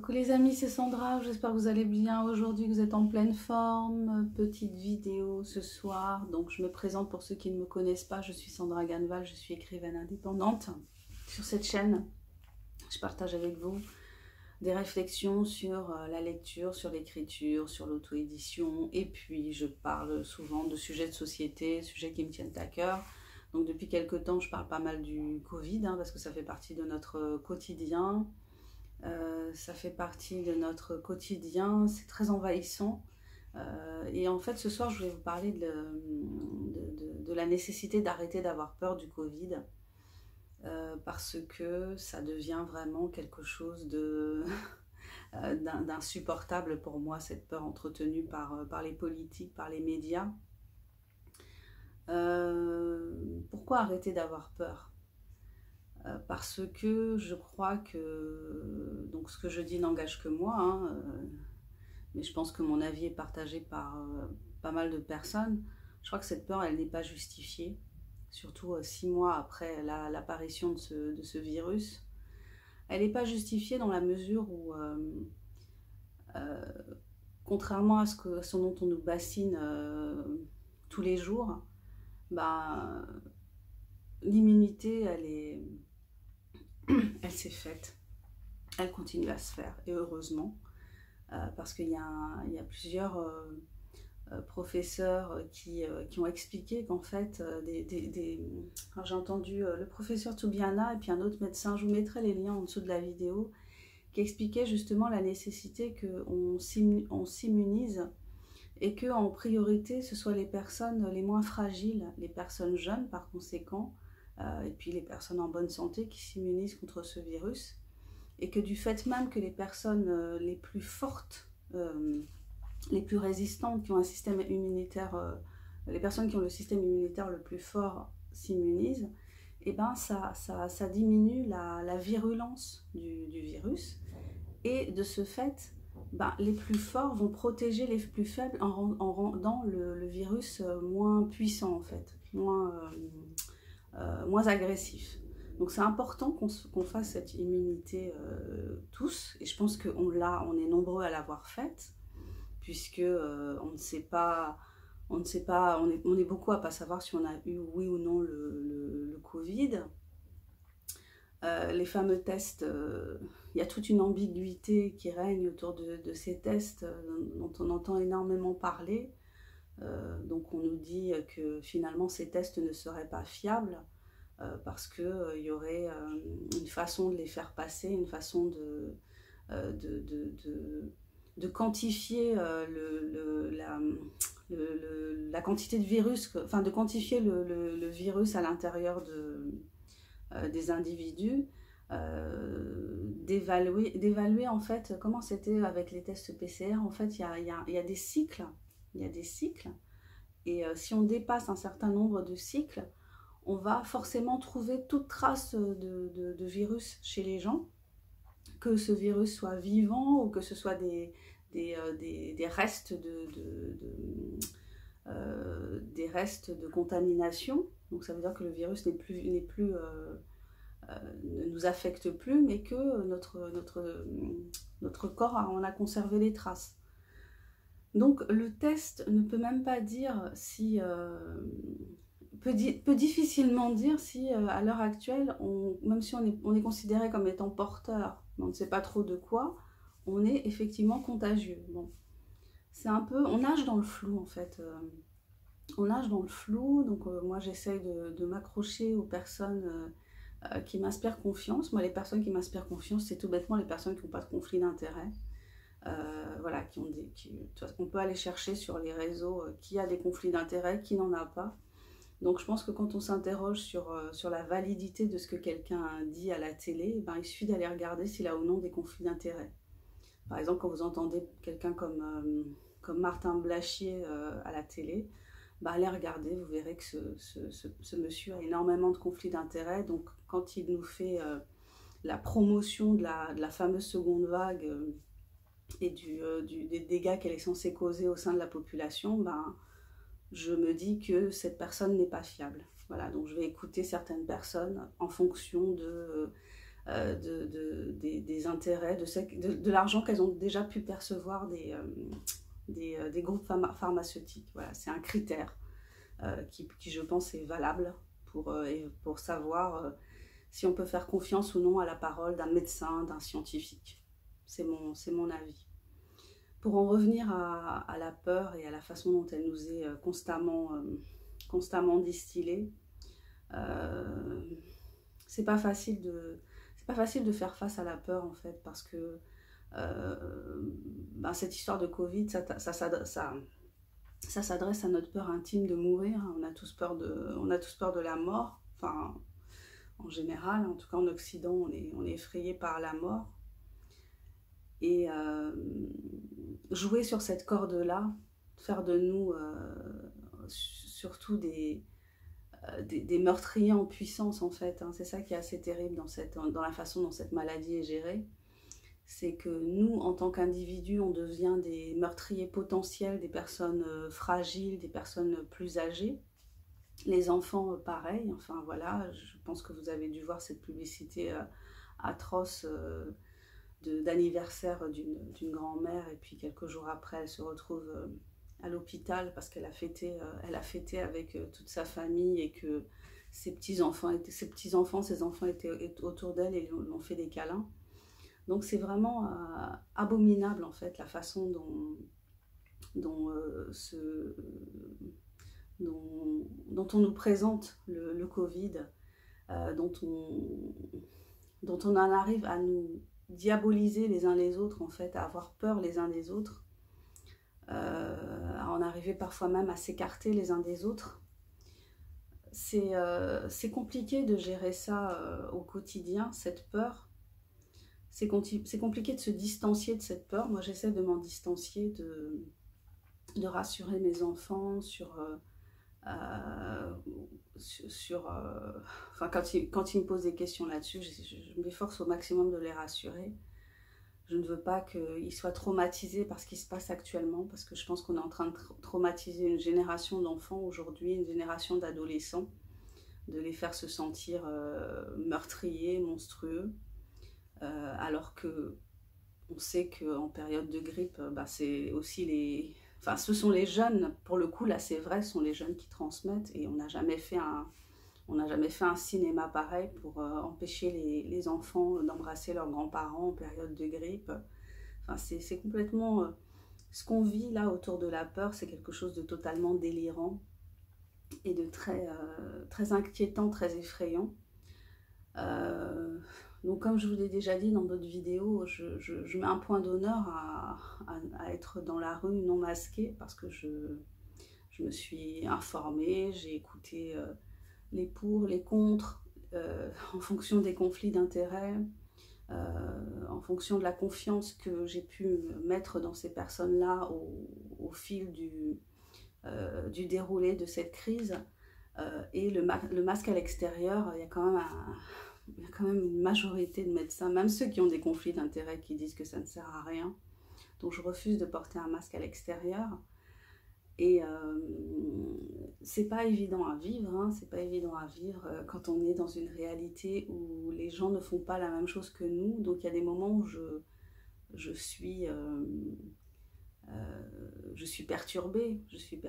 Coucou les amis, c'est Sandra, j'espère que vous allez bien aujourd'hui, que vous êtes en pleine forme. Petite vidéo ce soir, donc je me présente pour ceux qui ne me connaissent pas, je suis Sandra Ganval, je suis écrivaine indépendante. Sur cette chaîne, je partage avec vous des réflexions sur la lecture, sur l'écriture, sur l'auto-édition, et puis je parle souvent de sujets de société, sujets qui me tiennent à cœur. Donc depuis quelques temps, je parle pas mal du Covid, parce que ça fait partie de notre quotidien. Ça fait partie de notre quotidien, c'est très envahissant. Et en fait, ce soir, je voulais vous parler de la nécessité d'arrêter d'avoir peur du Covid, parce que ça devient vraiment quelque chose d'insupportable pour moi, cette peur entretenue par les politiques, par les médias. Pourquoi arrêter d'avoir peur ? Parce que je crois que, donc ce que je dis n'engage que moi, mais je pense que mon avis est partagé par pas mal de personnes. Je crois que cette peur, elle n'est pas justifiée, surtout 6 mois après l'apparition de ce virus. Elle n'est pas justifiée dans la mesure où, contrairement à ce dont on nous bassine tous les jours, l'immunité, elle s'est faite, elle continue à se faire, et heureusement, parce qu'il y a plusieurs professeurs qui ont expliqué qu'en fait, j'ai entendu le professeur Toubiana et puis un autre médecin, je vous mettrai les liens en dessous de la vidéo, qui expliquait justement la nécessité qu'on s'immunise et que en priorité, ce soit les personnes les moins fragiles, les personnes jeunes par conséquent, et puis les personnes en bonne santé qui s'immunisent contre ce virus, et que du fait même que les personnes les plus fortes, les plus résistantes, qui ont un système immunitaire, les personnes qui ont le système immunitaire le plus fort s'immunisent, et ben ça diminue la virulence du virus, et de ce fait, les plus forts vont protéger les plus faibles en rendant le virus moins puissant en fait, moins agressif. Donc c'est important qu'on fasse cette immunité tous, et je pense qu'on est nombreux à l'avoir faite, puisque on est beaucoup à ne pas savoir si on a eu oui ou non le Covid. Les fameux tests, il y a toute une ambiguïté qui règne autour de ces tests dont on entend énormément parler. Donc on nous dit que finalement ces tests ne seraient pas fiables parce qu'il y aurait une façon de les faire passer, une façon de quantifier la quantité de virus, enfin de quantifier le virus à l'intérieur des individus, d'évaluer en fait comment c'était avec les tests PCR. En fait, il y a des cycles, et si on dépasse un certain nombre de cycles, on va forcément trouver toute trace de virus chez les gens, que ce virus soit vivant ou que ce soit des restes des restes de contamination. Donc ça veut dire que le virus ne nous affecte plus, mais que notre corps en a conservé les traces. Donc le test ne peut même pas dire si... peut difficilement dire si à l'heure actuelle, même si on est considéré comme étant porteur, mais on ne sait pas trop de quoi, on est effectivement contagieux. Bon. C'est un peu... On nage dans le flou en fait. On nage dans le flou, donc moi j'essaye de m'accrocher aux personnes qui m'inspirent confiance. Moi, les personnes qui m'inspirent confiance, c'est tout bêtement les personnes qui n'ont pas de conflit d'intérêt. Voilà, on peut aller chercher sur les réseaux qui a des conflits d'intérêt, qui n'en a pas. Donc je pense que quand on s'interroge sur la validité de ce que quelqu'un dit à la télé, il suffit d'aller regarder s'il a ou non des conflits d'intérêt. Par exemple, quand vous entendez quelqu'un comme Martin Blachier à la télé, allez regarder, vous verrez que ce monsieur a énormément de conflits d'intérêt. Donc quand il nous fait la promotion de la fameuse seconde vague et des dégâts qu'elle est censée causer au sein de la population, je me dis que cette personne n'est pas fiable. Voilà, donc je vais écouter certaines personnes en fonction des intérêts, de l'argent qu'elles ont déjà pu percevoir des groupes pharmaceutiques. Voilà, c'est un critère qui, je pense, est valable pour savoir si on peut faire confiance ou non à la parole d'un médecin, d'un scientifique. C'est mon avis. Pour en revenir à la peur et à la façon dont elle nous est constamment distillée, c'est pas facile de faire face à la peur en fait, parce que cette histoire de Covid, ça s'adresse à notre peur intime de mourir. On a tous peur de la mort, enfin en général, en tout cas en Occident, on est effrayé par la mort. Et jouer sur cette corde-là, faire de nous surtout des meurtriers en puissance en fait, hein. C'est ça qui est assez terrible dans la façon dont cette maladie est gérée. C'est que nous, en tant qu'individus, on devient des meurtriers potentiels, des personnes fragiles, des personnes plus âgées. Les enfants, pareil. Enfin voilà, je pense que vous avez dû voir cette publicité atroce d'anniversaire d'une grand-mère, et puis quelques jours après, elle se retrouve à l'hôpital parce qu'elle a fêté avec toute sa famille, et que ses enfants étaient autour d'elle et lui ont fait des câlins. Donc c'est vraiment abominable en fait la façon dont on nous présente le Covid, dont on en arrive à nous diaboliser les uns les autres en fait, à avoir peur les uns des autres, à en arriver parfois même à s'écarter les uns des autres. C'est compliqué de gérer ça au quotidien, cette peur. C'est compliqué de se distancier de cette peur. Moi, j'essaie de m'en distancier, de rassurer mes enfants enfin, quand ils me posent des questions là-dessus, je m'efforce au maximum de les rassurer. Je ne veux pas qu'ils soient traumatisés par ce qui se passe actuellement, parce que je pense qu'on est en train de traumatiser une génération d'enfants aujourd'hui, une génération d'adolescents, de les faire se sentir meurtriers, monstrueux. Alors que on sait qu'en période de grippe, c'est aussi ce sont les jeunes, pour le coup là c'est vrai, ce sont les jeunes qui transmettent, et on n'a jamais fait un cinéma pareil pour empêcher les enfants d'embrasser leurs grands-parents en période de grippe. Enfin, c'est complètement ce qu'on vit là autour de la peur, c'est quelque chose de totalement délirant et de très inquiétant, très effrayant. Donc comme je vous l'ai déjà dit dans d'autres vidéos, je mets un point d'honneur à être dans la rue non masquée, parce que je me suis informée, j'ai écouté les pour, les contre, en fonction des conflits d'intérêts, en fonction de la confiance que j'ai pu mettre dans ces personnes-là au fil du déroulé de cette crise. Et le masque à l'extérieur, il y a quand même une majorité de médecins, même ceux qui ont des conflits d'intérêts, qui disent que ça ne sert à rien. Donc je refuse de porter un masque à l'extérieur. Et c'est pas évident à vivre, hein, c'est pas évident à vivre quand on est dans une réalité où les gens ne font pas la même chose que nous. Donc il y a des moments où je suis perturbée, je suis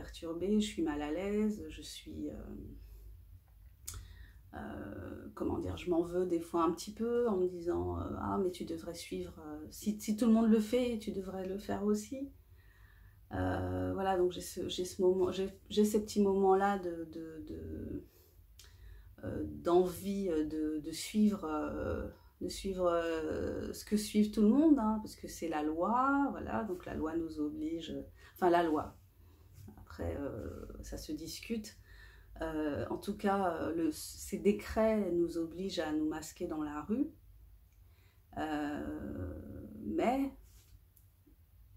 mal à l'aise, comment dire, je m'en veux des fois un petit peu en me disant ah mais tu devrais suivre, si tout le monde le fait, tu devrais le faire aussi. Voilà, donc j'ai ces petits moments-là d'envie de suivre, ce que suivent tout le monde, hein, parce que c'est la loi, voilà, donc la loi nous oblige, enfin la loi, après ça se discute. En tout cas, ces décrets nous obligent à nous masquer dans la rue, mais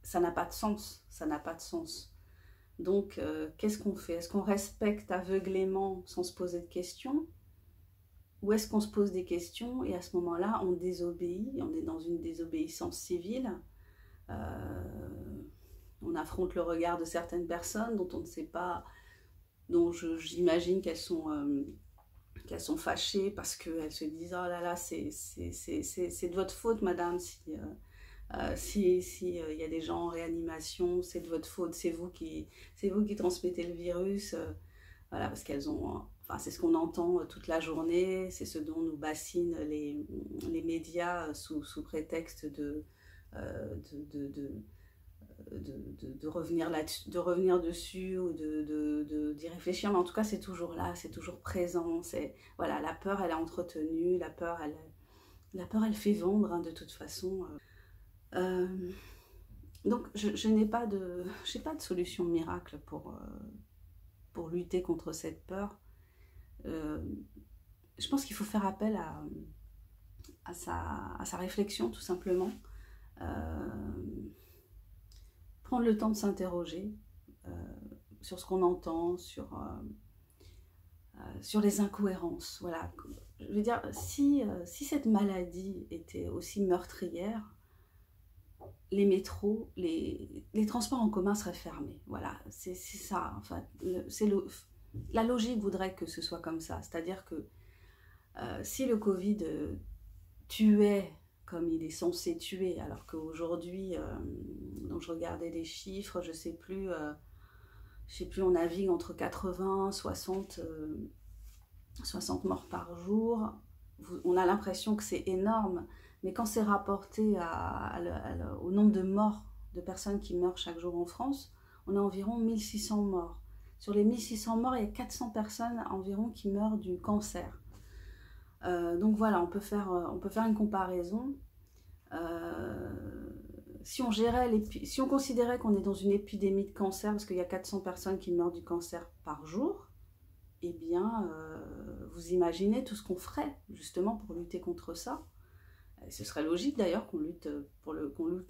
ça n'a pas de sens, Donc, qu'est-ce qu'on fait? Est-ce qu'on respecte aveuglément sans se poser de questions? Ou est-ce qu'on se pose des questions et à ce moment-là, on désobéit, on est dans une désobéissance civile, on affronte le regard de certaines personnes dont on ne sait pas, dont j'imagine qu'elles qu'elles sont fâchées parce qu'elles se disent « Oh là là, c'est de votre faute, madame, si y a des gens en réanimation, c'est de votre faute, c'est vous qui transmettez le virus. » Voilà, parce qu'elles ont, enfin, c'est ce qu'on entend toute la journée, c'est ce dont nous bassinent les médias sous prétexte de revenir de revenir dessus ou d'y réfléchir, mais en tout cas c'est toujours là, c'est toujours présent. Voilà, la peur elle est entretenue, la peur elle fait vendre, hein, de toute façon. Donc je n'ai pas de solution miracle pour lutter contre cette peur. Je pense qu'il faut faire appel à sa réflexion, tout simplement. Prendre le temps de s'interroger sur ce qu'on entend, sur les incohérences. Voilà. Je veux dire, si cette maladie était aussi meurtrière, les métros, les transports en commun seraient fermés. Voilà, c'est ça. Enfin, la logique voudrait que ce soit comme ça. C'est-à-dire que si le Covid tuait comme il est censé tuer, alors qu'aujourd'hui, donc je regardais des chiffres, je sais plus, on navigue entre 80, 60 morts par jour. On a l'impression que c'est énorme, mais quand c'est rapporté au nombre de morts, de personnes qui meurent chaque jour en France, on a environ 1600 morts. Sur les 1600 morts, il y a 400 personnes environ qui meurent du cancer. Donc voilà, on peut faire une comparaison. Si on considérait qu'on est dans une épidémie de cancer, parce qu'il y a 400 personnes qui meurent du cancer par jour, eh bien, vous imaginez tout ce qu'on ferait justement pour lutter contre ça. Et ce serait logique d'ailleurs qu'on lutte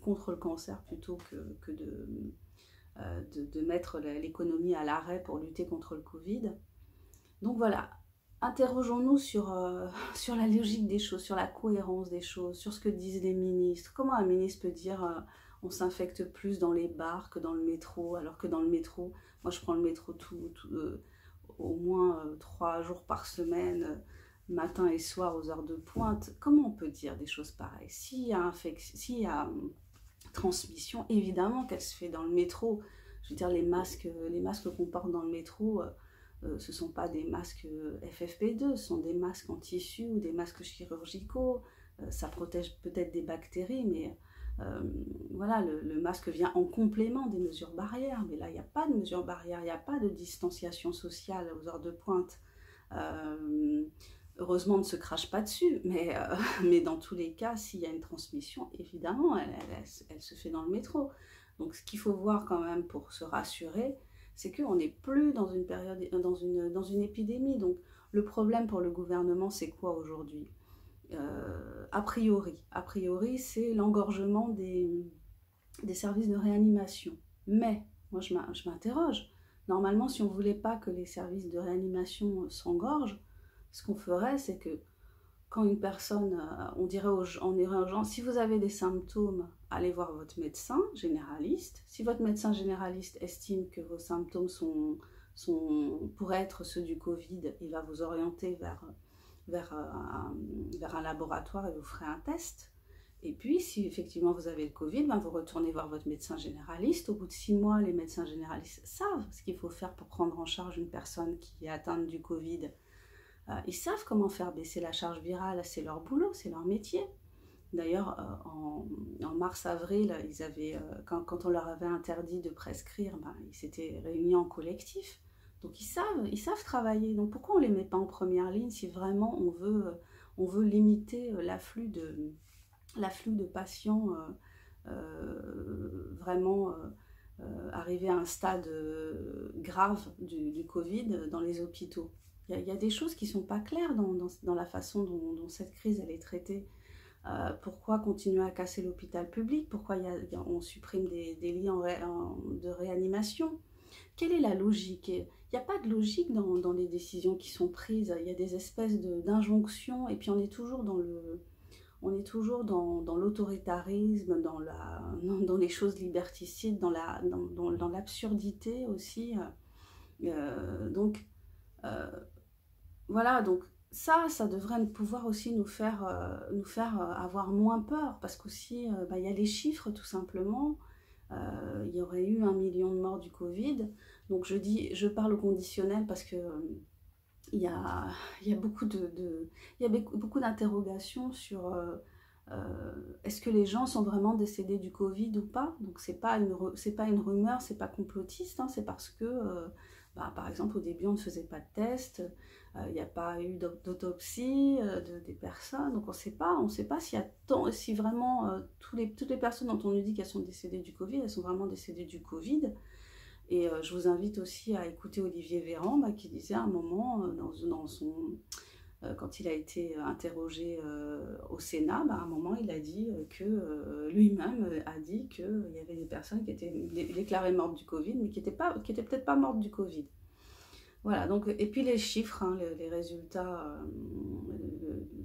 contre le cancer plutôt que de mettre l'économie à l'arrêt pour lutter contre le Covid. Donc voilà, interrogeons-nous sur la logique des choses, sur la cohérence des choses, sur ce que disent les ministres. Comment un ministre peut dire on s'infecte plus dans les bars que dans le métro, alors que dans le métro, moi je prends le métro au moins 3 jours par semaine, matin et soir aux heures de pointe. Comment on peut dire des choses pareilles? S'il y a transmission, évidemment qu'elle se fait dans le métro. Je veux dire, les masques qu'on porte dans le métro, ce ne sont pas des masques FFP2, ce sont des masques en tissu ou des masques chirurgicaux. Ça protège peut-être des bactéries, mais voilà, le masque vient en complément des mesures barrières. Mais là, il n'y a pas de mesures barrières, il n'y a pas de distanciation sociale aux heures de pointe. Heureusement, on ne se crache pas dessus, mais dans tous les cas, s'il y a une transmission, évidemment, elle se fait dans le métro. Donc ce qu'il faut voir quand même pour se rassurer, c'est qu'on n'est plus dans une période, dans une épidémie. Donc le problème pour le gouvernement, c'est quoi aujourd'hui? A priori, c'est l'engorgement des services de réanimation. Mais, moi je m'interroge, normalement si on ne voulait pas que les services de réanimation s'engorgent, ce qu'on ferait, c'est que quand une personne, on dirait aux gens, si vous avez des symptômes, allez voir votre médecin généraliste. Si votre médecin généraliste estime que vos symptômes pourraient être ceux du Covid, il va vous orienter vers un laboratoire et vous ferez un test. Et puis, si effectivement vous avez le Covid, vous retournez voir votre médecin généraliste. Au bout de 6 mois, les médecins généralistes savent ce qu'il faut faire pour prendre en charge une personne qui est atteinte du Covid. Ils savent comment faire baisser la charge virale, c'est leur boulot, c'est leur métier. D'ailleurs, en mars-avril, quand on leur avait interdit de prescrire, ils s'étaient réunis en collectif. Donc ils savent travailler. Donc pourquoi on ne les met pas en première ligne si vraiment on veut limiter l'afflux de patients vraiment arriver à un stade grave du Covid dans les hôpitaux. Il y a des choses qui ne sont pas claires dans la façon dont cette crise elle est traitée. Pourquoi continuer à casser l'hôpital public? Pourquoi on supprime des lits de réanimation? Quelle est la logique? Il n'y a pas de logique dans les décisions qui sont prises. Il y a des espèces d'injonctions et puis on est toujours dans l'autoritarisme, dans les choses liberticides, dans l'absurdité aussi. Donc, voilà, donc ça devrait pouvoir aussi nous faire avoir moins peur, parce qu'aussi, bah, il y a les chiffres tout simplement. Il y aurait eu 1 million de morts du Covid. Donc je parle au conditionnel parce que il y a, il y a beaucoup il y a beaucoup d'interrogations sur est-ce que les gens sont vraiment décédés du Covid ou pas. Donc c'est pas une rumeur, c'est pas complotiste, hein, c'est parce que bah, par exemple au début on ne faisait pas de tests, il n'y a pas eu d'autopsie des personnes, donc on sait pas s'il y a si vraiment toutes les personnes dont on nous dit qu'elles sont décédées du Covid, elles sont vraiment décédées du Covid. Et je vous invite aussi à écouter Olivier Véran, bah, qui disait à un moment, quand il a été interrogé au Sénat, bah, à un moment il a dit que lui-même a dit qu'il y avait des personnes qui étaient déclarées mortes du Covid, mais qui étaient peut-être pas mortes du Covid. Voilà, donc, et puis les chiffres, hein, les résultats,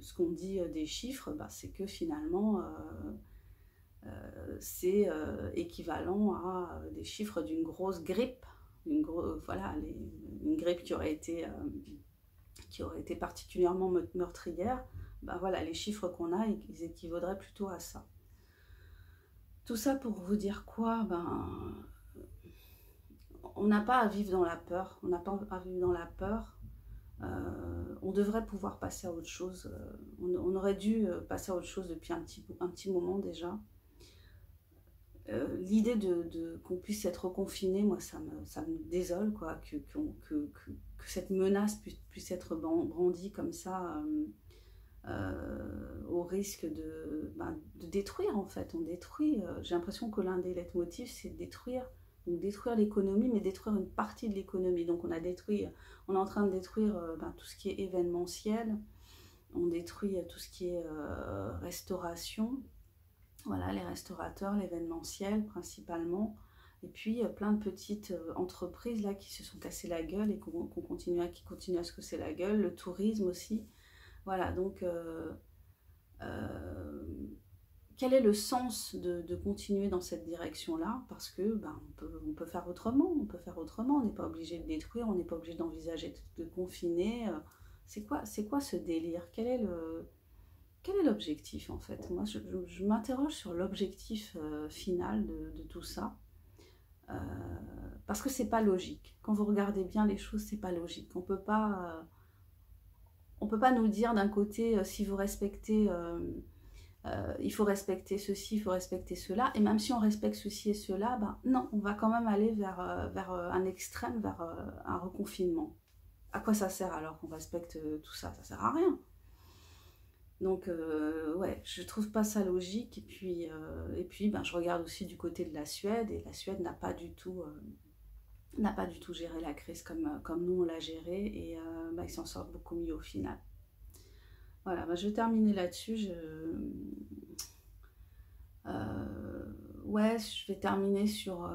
ce qu'on dit des chiffres, bah, c'est que finalement, c'est équivalent à des chiffres d'une grosse grippe, voilà, une grippe qui aurait été particulièrement meurtrière. Ben voilà, les chiffres qu'on a, ils équivaudraient plutôt à ça. Tout ça pour vous dire quoi? On n'a pas à vivre dans la peur. On n'a pas à vivre dans la peur. On devrait pouvoir passer à autre chose. On aurait dû passer à autre chose depuis un petit moment déjà. L'idée qu'on puisse être confiné, moi, ça me désole, quoi, que cette menace puisse être brandie comme ça, au risque de détruire, en fait. On détruit. J'ai l'impression que l'un des leitmotifs, c'est de détruire. Donc détruire l'économie, mais détruire une partie de l'économie. Donc on est en train de détruire tout ce qui est événementiel, on détruit tout ce qui est restauration. Voilà, les restaurateurs, l'événementiel principalement, et puis plein de petites entreprises là qui se sont cassées la gueule et qui continuent à se casser la gueule, le tourisme aussi. Voilà, donc quel est le sens de continuer dans cette direction-là? Parce que on peut faire autrement, on n'est pas obligé de détruire, on n'est pas obligé d'envisager de confiner. C'est quoi ce délire? Quel est l'objectif en fait? Moi, je m'interroge sur l'objectif final de tout ça. Parce que c'est pas logique. Quand vous regardez bien les choses, c'est pas logique. On peut pas nous dire d'un côté, si vous respectez, il faut respecter ceci, il faut respecter cela. Et même si on respecte ceci et cela, non, on va quand même aller vers un extrême, vers un reconfinement. À quoi ça sert alors qu'on respecte tout ça? Ça sert à rien. Donc ouais, je trouve pas ça logique. Et puis je regarde aussi du côté de la Suède, et la Suède n'a pas du tout géré la crise comme nous on l'a gérée, et ils s'en sortent beaucoup mieux au final. Voilà, je vais terminer là-dessus. Ouais, je vais terminer sur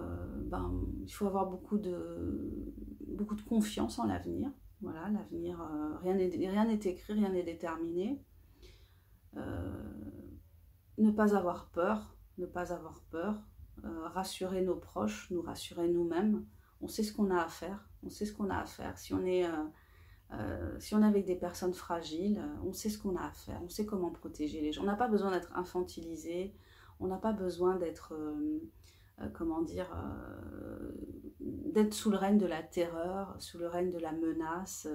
il faut avoir beaucoup de confiance en l'avenir. Voilà, l'avenir, rien n'est écrit, rien n'est déterminé. Ne pas avoir peur, rassurer nos proches, nous rassurer nous-mêmes. On sait ce qu'on a à faire, Si on est avec des personnes fragiles, on sait ce qu'on a à faire, on sait comment protéger les gens. On n'a pas besoin d'être infantilisé, on n'a pas besoin d'être, d'être sous le règne de la terreur, sous le règne de la menace,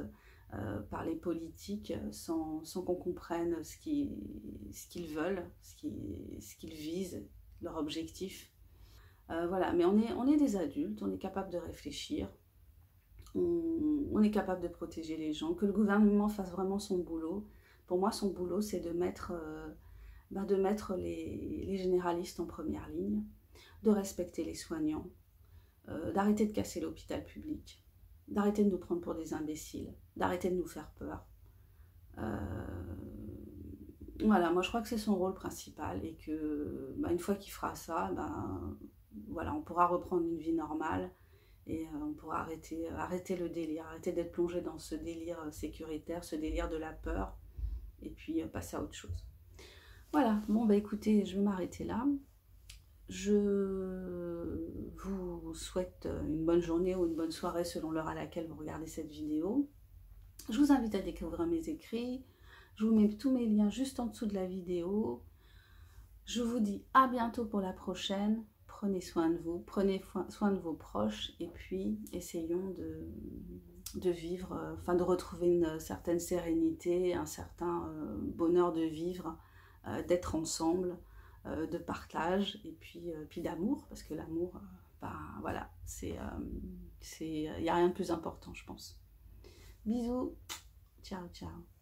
par les politiques, sans qu'on comprenne ce qu'ils veulent, ce qu'ils visent, leur objectif. Voilà, mais on est des adultes, on est capable de réfléchir, on est capable de protéger les gens, que le gouvernement fasse vraiment son boulot. Pour moi, son boulot, c'est de mettre les généralistes en première ligne, de respecter les soignants, d'arrêter de casser l'hôpital public, d'arrêter de nous prendre pour des imbéciles, d'arrêter de nous faire peur. Voilà, moi je crois que c'est son rôle principal, et que une fois qu'il fera ça, voilà, on pourra reprendre une vie normale, et on pourra arrêter le délire, arrêter d'être plongé dans ce délire sécuritaire, ce délire de la peur, et puis passer à autre chose. Voilà, bon écoutez, je vais m'arrêter là. Je vous souhaite une bonne journée ou une bonne soirée selon l'heure à laquelle vous regardez cette vidéo. Je vous invite à découvrir mes écrits. Je vous mets tous mes liens juste en dessous de la vidéo. Je vous dis à bientôt pour la prochaine. Prenez soin de vous, prenez soin de vos proches et puis essayons de vivre, enfin de retrouver une certaine sérénité, un certain bonheur de vivre, d'être ensemble, de partage et puis d'amour, parce que l'amour, ben, voilà, il n'y a rien de plus important, je pense. Bisous, ciao, ciao.